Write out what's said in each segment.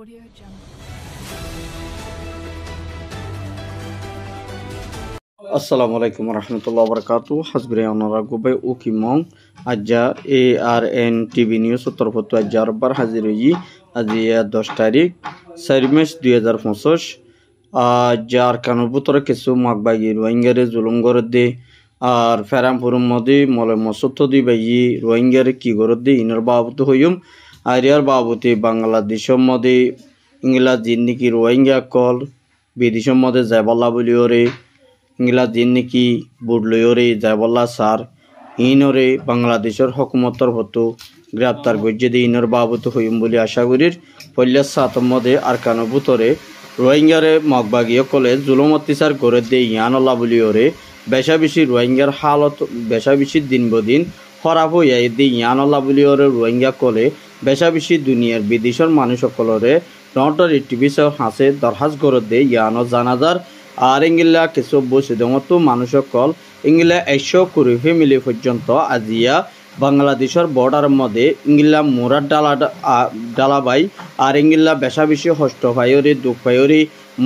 Audio Jungle. আসসালামু আলাইকুম রহমতুল্লাহ বরকাতু হাসবিরে অনারা গুবে উকিমং আজ্জা ARN TV news উত্তরপত্র আজ্জা রব্বার হাজির হই আজিয়া 10 তারিখ 4 মার্চ 2025 যার কানুর ভিতরে কিছু মাগবাগি রোহিঙ্গারে জুলুম করে দে আর ফেরামপুরের মধ্যে মলে মসত্ব দি বাইয়ে রোহিঙ্গারে কি করে দে ইনার বাবুত হইম আর ইয়ার বাবুতে বাংলাদেশের মধ্যে ইংলা জিন্দিকি রোহিঙ্গা কল বিদেশের মধ্যে যাইবাল্লা বলি ওরে ইংলা জিন্দিকি বুড়লয়রে যাইবাল্লা সার ইনরে বাংলাদেশের হকুমতর হতো গ্রেপ্তার গজ্জে দিয়ে ইনর বাবুত হইম বলে আশা করির পল্লার সাতর মধ্যে আর কানো ভিতরে রোহিঙ্গারে মগবাগীয় কলে জুলুম অত্যাচার করে দিয়ে ইয়ানল্লা বলি ওরে বেশা বেশি রোহিঙ্গার হালত বেশা বেশি দিন বদিন খরাপ হইয়া দিয়ে ইয়ানল্লা বলি ওরে রোহিঙ্গা কলে বেশা বেশি দুনিয়ার বিদেশের মানুষ সকলরে নটর টিভিসর হাসে দরহাজ করে দিয়ে ইয়ানো জানাজার আর ইংলা কিছু বসে দমতো মানুষ সকল ইংলা 120 ফ্যামিলি পর্যন্ত আজিয়া বাংলাদেশের বর্ডার মধ্যে ইংলা মোরার ডালাবাই আর ইংলা বেশা বেশি হষ্ট ভাইয়রি দুঃখ ভাইয়রি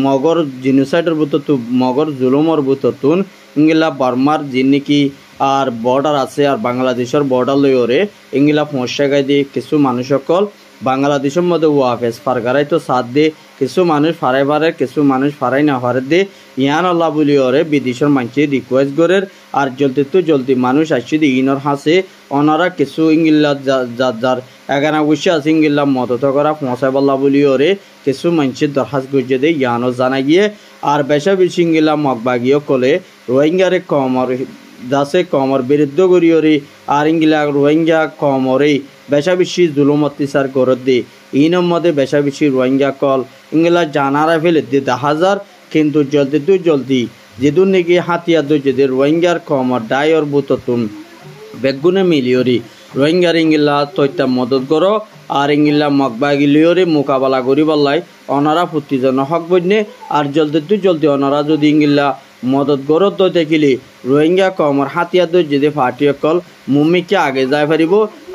মগর জিনোসাইডের বুতত মগর জুলুমর বুততুন ইংলা বার্মার যিনিকি আর বর্ডার আছে আর বাংলাদেশের বর্ডার লইরে ইংলা পৌঁছাগাই দিয়ে কিছু মানুষ সকল বাংলাদেশের মধ্যে ওয়াফেস ফারগারাই তো সাথ দে কিছু মানুষ ফারাই পারে কিছু মানুষ ফারাই না পারে দে ইয়ান আল্লাহ বলি ওরে বিদেশের মানুষে রিকোয়েস্ট করের আর জলদি মানুষ আসছে দি ইনর হাসে ওনারা কিছু ইংলা যার এগানা বসে আছে ইংলা মদত করা পৌঁছাই বল্লা বলি ওরে কিছু মানুষের দরখাস্ত করছে দে ইয়ানও জানা গিয়ে আর বেশা বেশি ইংলা মগবাগিও কলে রোহিঙ্গারে কমর যাচ্ছে কমর বিরুদ্ধ করিওরে আর ইংলা রোহিঙ্গা কমরে বেশা বেশি জুলুম অত্যাচার করে দে ইনর মধ্যে বেশা বেশি রোহিঙ্গা কল ইংলা জানারা ফেলে দে 10,000 কিন্তু জলদি যেদুন নাকি হাতিয়ার দে রোহিঙ্গার কমর ডায়র বুততুন বেগুনে মিলিয়রি রোহিঙ্গার ইংলা তৈতা মদত করো আর ইংলা মগবাগিলিয়রে মোকাবেলা করি বললাই অনারা প্রতিজন হক বন্যে আর জলদি অনারা যদি ইংলা মদত গরত তো দেখিলি রোহিঙ্গা কমর হাতিয়ার যদি ফাটিয়কল মুম্মিকে আগে যাই পারিব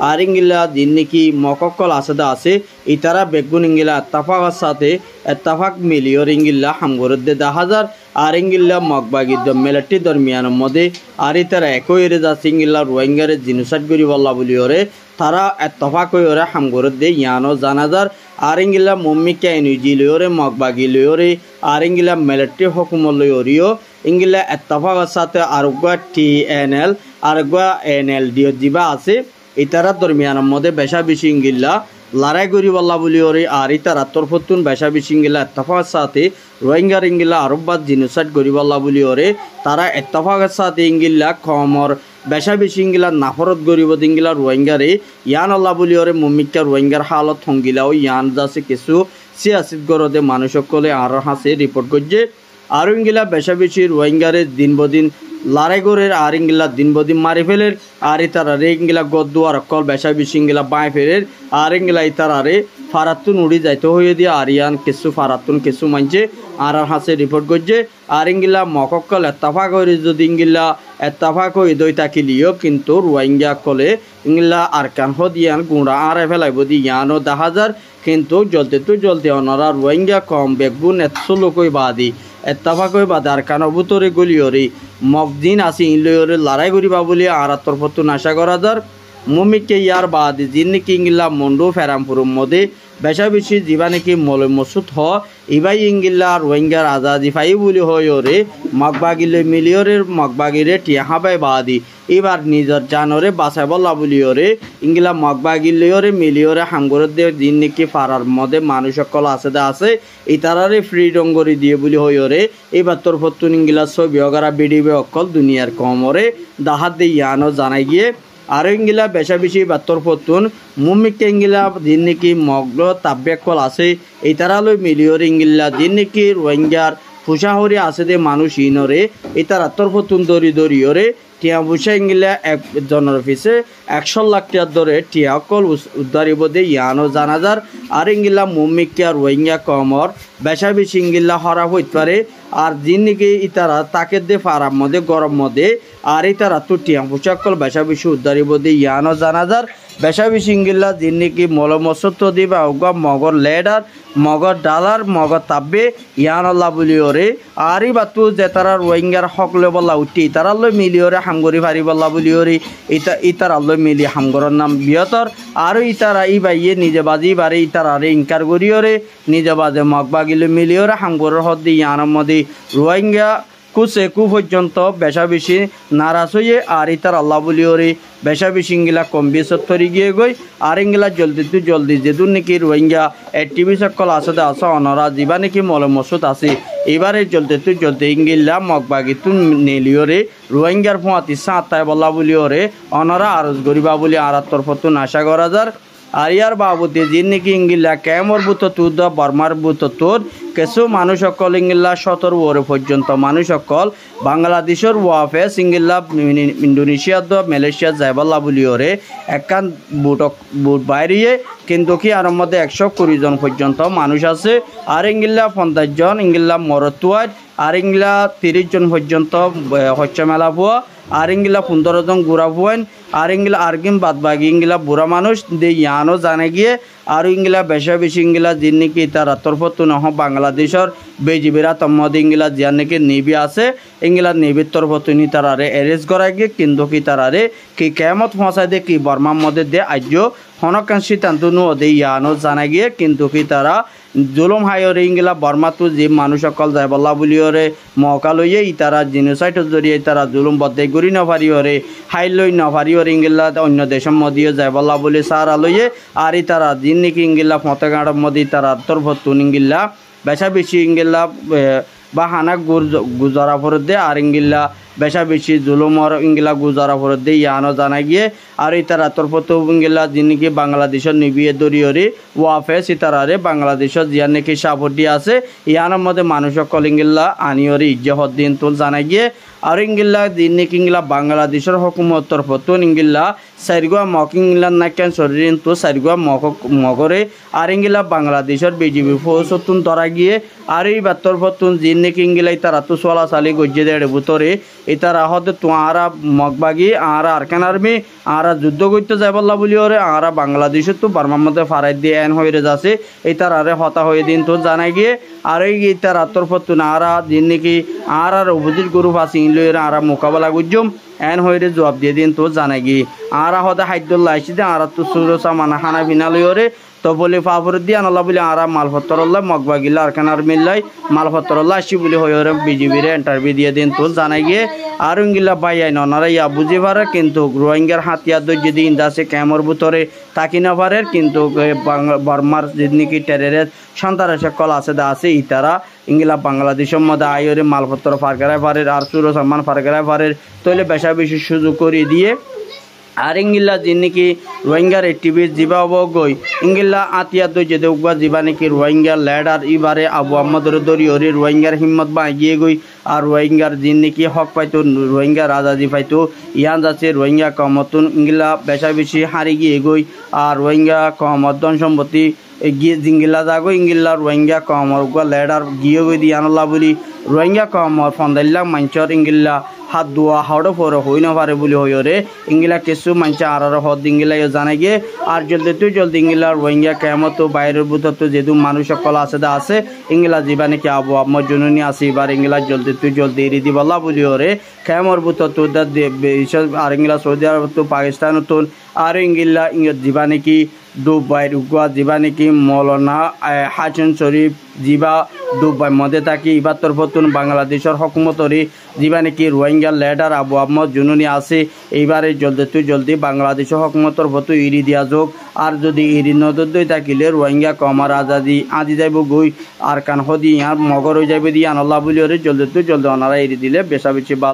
আর ইংলা দিন নাকি মককল আছে ইতারা বেগুন ইংলা এত্তাফাকের সাথে এত্তাফাক মিলিয়র ইংলা হামগরত দে 10,000 আর ইংলা মগবাগি মেলাটি দরমিয়ানের মধ্যে আর ইতারা একই এরে যাচ্ছে ইংলা রোহিঙ্গারে জিনোসাইড করি বল্লা বলি ওরে তারা এত্তফাক হয়ে ওরে হামগরত দে ইয়ানো জানাজার আর ইংলা মুম্মিকে এনুজি লইরে মগবাগি লইরে আর ইংলা মেলাটি হকুমত লইরিও ইংলা এত্তফাকের সাথে আরোগ্য TNL আরোগ্য NLD জিবা আছে ইতারা দরমিয়ানের মধ্যে বেশা বেশি ইংলা লড়াই করি বল্লা বলি ওরে আর ইতারা তরফতুন বেশা বেশি ইংলা এত্তফাকের সাথে রোহিঙ্গার ইংলা আরববাদ জিনোসাইড করি বল্লা বলি ওরে তারা এত্তফাকের সাথে ইংলা কমর বেশা বেশি ইংলা নাফরত গরিব ইংলা রোহিঙ্গারে ইয়ান আল্লাহ বলি ওরে মুমিকা রোহিঙ্গার হালত হঙ্গিলাও ইয়ান যাচ্ছে কিছু সিয়াসিত গরদে মানুষ সকলে আর হাসে রিপোর্ট করছে আর ইংলা বেশা বেশি রোহিঙ্গারে দিন বদিন লড়াই করে আর ইংলা দিন বদিন মারি ফেলের আর ইতারা রে ইংলা গদ্দু আর অকল বেশা বেশি ইংলা বাঁয় ফেলের আর ইংলা ইতারা রে ফারাতুন উড়ি যাইতে হয়ে দিয়ে আর ইয়ান কিছু ফারাতুন কিছু মানছে আর হাসে রিপোর্ট করছে আর ইংলা মককল এত্তাফাক হয়ে যদি ইংলা এত্তাফাক হয়ে দই তাকিলিও কিন্তু রোহিঙ্গা কলে ইংলা আর কান হদিয়ান গুঁড়া আর ফেলাইব দি ইয়ানও 10,000 কিন্তু জলদি অনারা রোহিঙ্গা কম বেগুন 100 কই বাদি এত্তাফাক হয়ে বাদে আর কান বুতরে গলিয়রে মকদিন আসি ইনলয়রে লড়াই করিবা বলে আর তরফতুন আশা করা যার মুমিকে ইয়ার বাদে যিনি ইংলা মন্ডু ফেরামপুরের মধ্যে বেশা বেশি জীবা নাকি মলে মসুদ হ ইবাই ইংলা রোহিঙ্গার আজাদি ফাই বলি হয়রে মগবাগিলে মিলিয়রের মগবাগিরে টিয়া হাবাই বাদি এবার নিজের জানরে বাঁচাই বল্লা বলিওরে ইংলা মগবাগিলিয়রে মিলিয়রে হাঙ্গরের দিয়ে দিন নাকি ফারার মধ্যে মানুষ সকল আছে ইতারারে ফ্রিডম করে দিয়ে বলি হয়রে এবার তোর ফতুন ইংলা ছবি অগারা বিডিবে অকল দুনিয়ার কমরে দাহাত দিয়ে ইয়ানো জানাই গিয়ে আর ইংলা বেশা বেশি বাত্তর ফতুন মুমিকে ইংলা দিন নাকি মগ্ন তাব্যাকল আছে এই তারালৈ মিলিয়র ইংলা দিন নাকি রোহিঙ্গার ফুসাহরি আছে দে মানুষ ইনরে এই তার আত্তর ফতুন দরিয়রে টিয়া বুসা ইংলা একজনের অফিসে 100 লাখ টাকার দরে টিয়া কল উদ্ধারিব দে ইয়ানো জানাজার আর ইংলা মুমিকে রোহিঙ্গা কমর বেশা বেশি ইঙ্গিল্লা হরা হইতে পারে আর যিনিকে ইতারা তাকে দে ফারাম মধ্যে গরম মধ্যে আর ইতারা তো টিয়াম পোশাকল বেশা বেশি উদ্ধারি বোধে ইয়ানো জানাজার বেশা বেশি ইঙ্গিল্লা যিনিকে মলমসত্ব দিবা ওগা মগর লেডার মগর ডালার মগর তাব্বে ইয়ান আল্লাহ বলিওরে আরি বাতু যে তারা রোহিঙ্গার হকলে বলা উঠি তারাল্লো মিলিওরে হামগরি ফারি বল্লা বলিওরে ইতারাল্লো মিলি হামগরের নাম বিয়তর আর ইতারা ই বাইয়ে নিজে বাজি বারে ইতারারে ইনকার করিওরে নিজে বাজে মগ বাগিলে মিলিওরে হামগরের হদ্দি ইয়ানের মধ্যে রোহিঙ্গা কুসে কু পর্যন্ত বেশা বেশি নারাজ হয়ে আর ইতার আল্লাহ বলিওরে বেশা বেশি ইঙ্গিলা কম বেসত্তরি গিয়ে গই আর ইঙ্গিলা জলদি যেদুর নাকি রোহিঙ্গা টিভি সকল আসতে আসা অনরা যা নাকি মল মসুদ আছে এবারে জলদি ইঙ্গিলা মগবাগি তুন নেলিওরে রোহিঙ্গার ফুয়াতি সাঁতায় বল্লা বলিওরে অনরা আরজ গরিবা বলি আর তরফতুন আশা করা যার আর ইয়ার বাবদে যিনি নাকি ইঙ্গিলা কেমর বুত তুদ বর্মার বুত তোর কিছু মানুষ সকল ইঙ্গিল্লা 17 ওর পর্যন্ত মানুষ সকল বাংলাদেশের ওয়াফে সিঙ্গিল্লা ইন্দোনেশিয়া দ মালয়েশিয়া যাইবাল্লা বলিওরে একান বুট বাইরিয়ে কিন্তু কি আর মধ্যে 120 জন পর্যন্ত মানুষ আছে আর ইঙ্গিল্লা 50 জন ইঙ্গিল্লা মরতুয়ার আর ইঙ্গিলা 30 জন পর্যন্ত হচ্ছে মেলা ভুয়া আর ইঙ্গিলা 15 জন গুড়া ভুয়েন আর ইঙ্গিলা আরগিম বাদবাগি ইঙ্গিলা বুড়া মানুষ দে ইয়ানো জানে গিয়ে আর ইঙ্গিলা বেশা বেশি ইঙ্গিলা যিনি নাকি তারা তরফত নহ বাংলাদেশের বেজিবিরা তম্মদ ইঙ্গিলা যার নাকি নেভি আছে ইঙ্গিলা নেভির তরফত নি তারারে অ্যারেস্ট করা গিয়ে কিন্তু কি তারারে কি কেমত পৌঁছায় দে কি বর্মার মধ্যে দে আজ্য হনকান সিদ্ধান্ত দে ইয়ানো জানা গিয়ে কিন্তু কি তারা জুলুম হাইরে ইঙ্গিলা বর্মা তো যে মানুষ সকল যায় বল্লা বলিওরে মৌকা লইয়ে ইতারা জিনোসাইটের জরিয়ে তারা জুলুম বদ্ধে গুড়ি নভারিওরে হাই লই নভারিওরে ইঙ্গিলা অন্য দেশের মধ্যে যায় বল্লা বলি সারা লইয়ে আর ইতারা যিনি নাকি ইঙ্গিলা ফতেগাঁড়ের মধ্যে তারা তরফতুন ইঙ্গিল্লা বেশা বেশি ইঙ্গিল্লা বা হানা গুজারা ফরত দে আর ইঙ্গিল্লা বেশা বেশি জুলুমর ইঙ্গিলা গুজারা ফরত দে ইয়ানো জানা গিয়ে আর ইতারা তরফত ইঙ্গিলা যিনি কি বাংলাদেশের নিবিয়ে দরিয়রে ওয়াফে সিতারারে বাংলাদেশের জিয়ার নাকি সাপটি আছে ইয়ানোর মধ্যে মানুষ সকল ইঙ্গিল্লা আনিয়রে ইজ্জত দিন তুল জানা গিয়ে আর ইঙ্গিল্লা যিনি নাকি ইঙ্গিলা বাংলাদেশের হুকুমত তরফত ইঙ্গিল্লা সাইরগুয়া মক ইঙ্গিলা নাকেন শরীর তো সাইরগুয়া মগরে আর ইঙ্গিলা বাংলাদেশের বিজিবি ফৌজতুন ধরা গিয়ে আর এই তরফতুন যিনি নাকি ইঙ্গিলা তারা তো সোলা সালি গজ্জে দেড় ভিতরে ইতারা হতে তোয়ারা মগবাগি আর আরকান আর্মি আর যুদ্ধ করতে যাই বল্লা বলি ওরে আর বাংলাদেশের তো বার্মার মধ্যে ফারাই দিয়ে এন হয়ে যাচ্ছে এই তারারে হতা হয়ে দিন তো জানাই গিয়ে আর এই তার তরফতুন আর যিনি নাকি আর অভিজিৎ গ্রুপ আছে ইনলয়ের আর মোকাবেলা গুজম এন হয়ে জবাব দিয়ে দিন তো জানাই গিয়ে আর হতে হাইদুল্লাহ আসি দে আর তো সুরসা মানা খানা বিনা লইরে তো বলে ফাফর দিয়ে আনলা বলে আর মালপত্রল্লাহ মগবাগিল্লা আরকানার মিল্লাই মালপত্রল্লাহ আসি বলে হয়ে বিজিবিরে ইন্টারভিউ দিয়ে দিন তো জানাই গিয়ে আর ইঙ্গিল্লা বাইয়াই ননারা ইয়া বুঝে পারে কিন্তু রোহিঙ্গার হাতিয়ার যদি ইন্দাসে ক্যামর ভিতরে থাকি না পারে কিন্তু বর্মার যিনি কি টেরের সন্তানের সকল আছে ইতারা ইঙ্গিলা বাংলাদেশের মধ্যে আইরে মালপত্র ফারকারায় পারে আর সুর সম্মান ফারকারায় পারে তাহলে বেশা বেশি সুযোগ করে দিয়ে আর ইঙ্গিল্লা যিনি নাকি রোহিঙ্গার টিভি জিবা গই ইঙ্গিল্লা আতিয়া দই যে দেউবা জিবা নাকি রোহিঙ্গার ল্যাডার ইবারে আবু আহমদের দরিয়রে রোহিঙ্গার হিম্মত বা এগিয়ে গই আর রোহিঙ্গার যিনি নাকি হক পাইতো রোহিঙ্গা রাজাজি পাইতো ইয়ান যাচ্ছে রোহিঙ্গা কমতন ইঙ্গিল্লা বেশা বেশি হারি গিয়ে গই আর রোহিঙ্গা কমত ধন সম্পত্তি গিয়ে জিঙ্গিল্লা যাগো ইঙ্গিল্লা রোহিঙ্গা কমর ল্যাডার গিয়ে গই দিয়ে আনলা বলি রোহিঙ্গা কমর ফন্দাইল্লা মাঞ্চর ইঙ্গিল্লা হাত দোয়া হাওড়ো পরে হই না পারে বলে হইরে ইঙ্গিলা কিছু মানছে আর হদ ইঙ্গিলা জানা গিয়ে আর জলদি ইঙ্গিলা রোহিঙ্গা কেমত বাইরের বুথত যেহেতু মানুষ সকল আছে ইঙ্গিলা যাবা নাকি আবু আম্মর জননী আছে এবার ইঙ্গিলা জলদি এরি দি বলা বলি ওরে কেমর বুথত আর ইঙ্গিলা সৌদি আরব তো পাকিস্তান তো আর ইঙ্গিলা যাবা নাকি দুবাই উগুয়া যাবা নাকি মৌলানা হাসান শরীফ জিবা দুবাই মধ্যে থাকি এবার তরফতুন বাংলাদেশের হকুমতরে যাবা নাকি রোহিঙ্গা লেডার আবু আহমদ জুনুনি আছে এইবারে জলদি বাংলাদেশের হকুমতর ফটো ইরি দিয়া যোগ আর যদি ইরি নদই থাকিলে রোহিঙ্গা কমার আদি যাইব গই আর কান হদি আর মগর হয়ে যাবে দিয়ে আনল্লা বলি জলদি ওনারা ইরি দিলে বেশা বেশি ভালো।